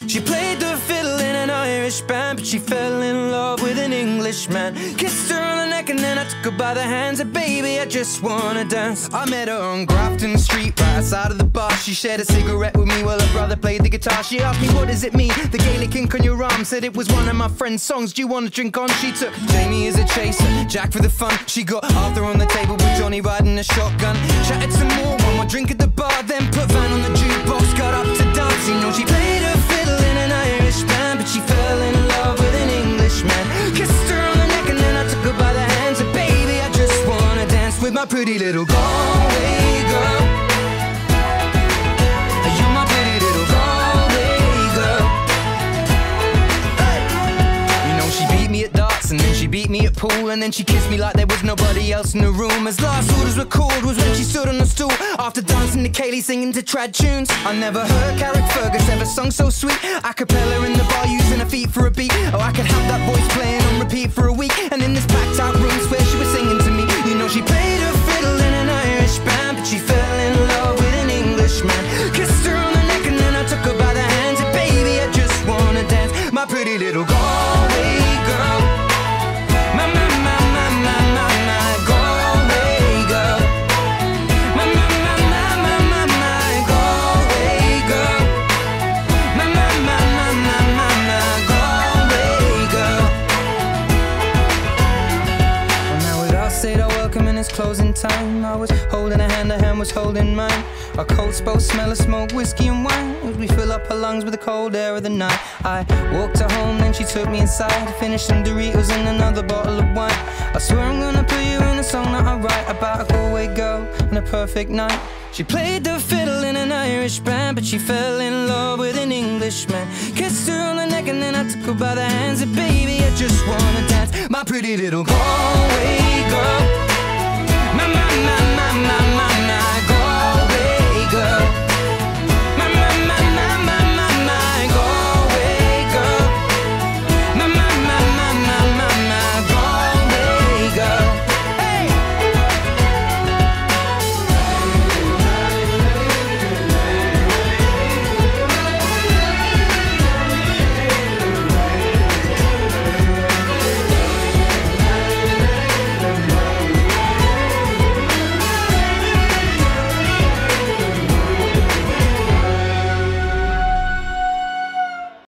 She played the fiddle in an Irish band, but she fell in love with an Englishman. Kissed her on the neck and then I took her by the hands. And baby, I just wanna dance. I met her on Grafton Street, right outside of the bar. She shared a cigarette with me while her brother played the guitar. She asked me, what does it mean, the Gaelic ink on your arm? Said it was one of my friend's songs, do you want to drink on? She took Jamie as a chaser, Jack for the fun. She got Arthur on the table with Johnny riding a shotgun. Chatted some more, one more drink at the bar, then put Van on the jukebox, got up to dance. You know she played her fiddle in an Irish band, but she fell in love with an Englishman. Kissed her on the neck and then I took her by the hands. And baby, I just wanna dance with my pretty little Galway girl. You're my pretty little Galway girl. Hey. You know she beat me at darts and then she beat me at pool, and then she kissed me like there was nobody else in the room. As last orders were called was when she stood on the stool, after dancing to Kaylee singing to trad tunes. I never heard Carrick Fergus ever sung so sweet. A cappella in the bar using her feet for a beat. Oh, I could have that voice playing on repeat for a week. And in this packed out room swear she was singing to me. You know she played her fiddle in an Irish band, but she fell in love with an Englishman. Kissed her on the neck and then I took her by the hands. And baby, I just wanna dance, my pretty little Galway girl. My Galway girl. My Galway girl. My Galway girl. Well, now we'd all said our welcome and it's closing time. I was holding her hand was holding mine. Our coats both smell of smoke, whiskey and wine, as we fill up her lungs with the cold air of the night. I walked her home, then she took me inside, finished some Doritos and another bottle of wine. I swear I'm gonna put you in a song that I write about a Galway girl and a perfect night. She played the fiddle in an Irish band, but she fell in love with an Englishman. Kissed her on the neck and then I took her by the hands. And baby, I just wanna dance, my pretty little Galway girl. My